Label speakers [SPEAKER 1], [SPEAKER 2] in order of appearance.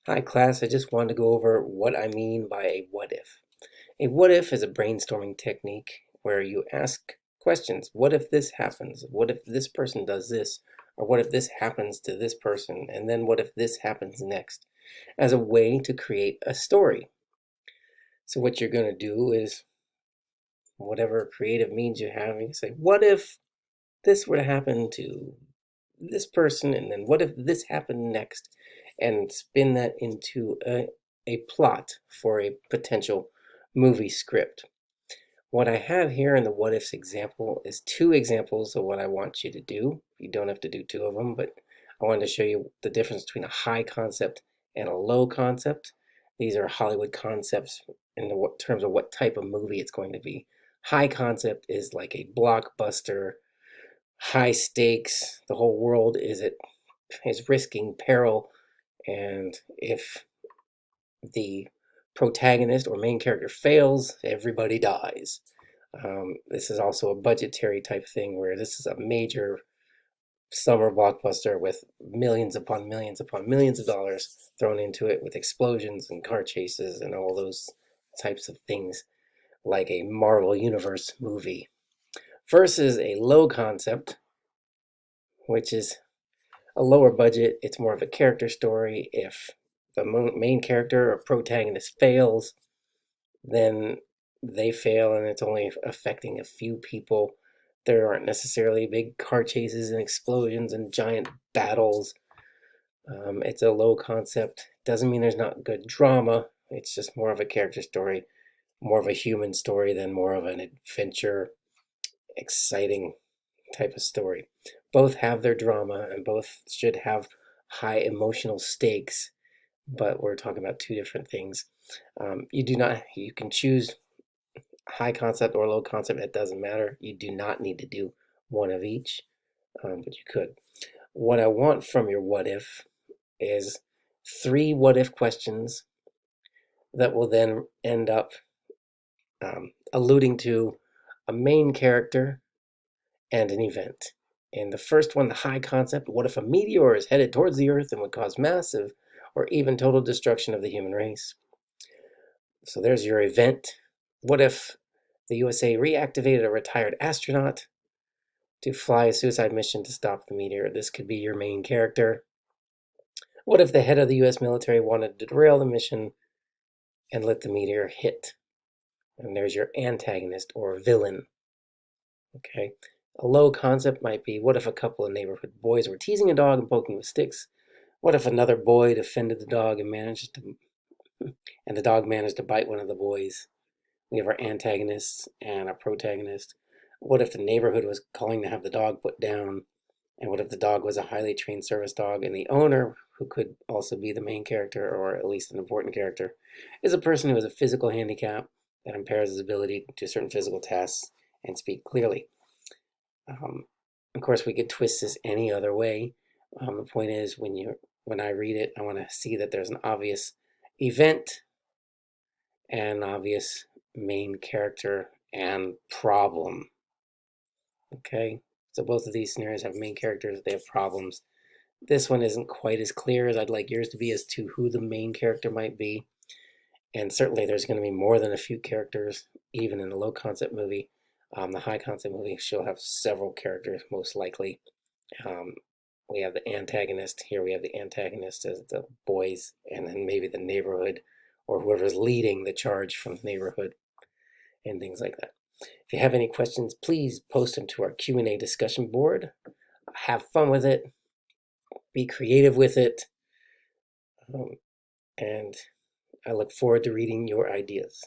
[SPEAKER 1] Hi class, I just wanted to go over what I mean by a what if. A what if is a brainstorming technique where you ask questions. What if this happens? What if this person does this? Or what if this happens to this person? And then what if this happens next? As a way to create a story. So what you're going to do is whatever creative means you have, you say, what if this were to happen to this person? And then what if this happened next? And spin that into a plot for a potential movie script. What I have here in the what ifs example is two examples of what I want you to do. You don't have to do two of them, but I wanted to show you the difference between a high concept and a low concept. These are Hollywood concepts in the terms of what type of movie it's going to be. High concept is like a blockbuster, high stakes. The whole world is risking peril, and if the protagonist or main character fails, everybody dies. This is also a budgetary type thing where this is a major summer blockbuster with millions upon millions upon millions of dollars thrown into it with explosions and car chases and all those types of things, like a Marvel Universe movie. Versus a low concept, which is a lower budget. It's more of a character story. If the main character or protagonist fails, then they fail and it's only affecting a few people. There aren't necessarily big car chases and explosions and giant battles. It's a low concept. Doesn't mean there's not good drama. It's just more of a character story, more of a human story than more of an adventure, exciting type of story. Both have their drama and both should have high emotional stakes, but we're talking about two different things. You can choose high concept or low concept, it doesn't matter. You do not need to do one of each, but you could. What I want from your what if is three what if questions that will then end up alluding to a main character and an event. In the first one, the high concept, what if a meteor is headed towards the Earth and would cause massive or even total destruction of the human race? So there's your event. What if the USA reactivated a retired astronaut to fly a suicide mission to stop the meteor? This could be your main character. What if the head of the US military wanted to derail the mission and let the meteor hit? And there's your antagonist or villain. Okay. A low concept might be, what if a couple of neighborhood boys were teasing a dog and poking with sticks? What if another boy defended the dog and the dog managed to bite one of the boys? We have our antagonist and our protagonist. What if the neighborhood was calling to have the dog put down? And what if the dog was a highly trained service dog and the owner, who could also be the main character or at least an important character, is a person who has a physical handicap that impairs his ability to do certain physical tasks and speak clearly? Of course, we could twist this any other way. The point is, when I read it, I want to see that there's an obvious event and an obvious main character and problem. Okay, so both of these scenarios have main characters, they have problems. This one isn't quite as clear as I'd like yours to be as to who the main character might be. And certainly there's going to be more than a few characters, even in a low concept movie. The high concept movie, she'll have several characters, most likely. Um, we have the antagonist. Here we have the antagonist as the boys, and then maybe the neighborhood or whoever's leading the charge from the neighborhood and things like that. If you have any questions, please post them to our Q&A discussion board. Have fun with it. Be creative with it. And I look forward to reading your ideas.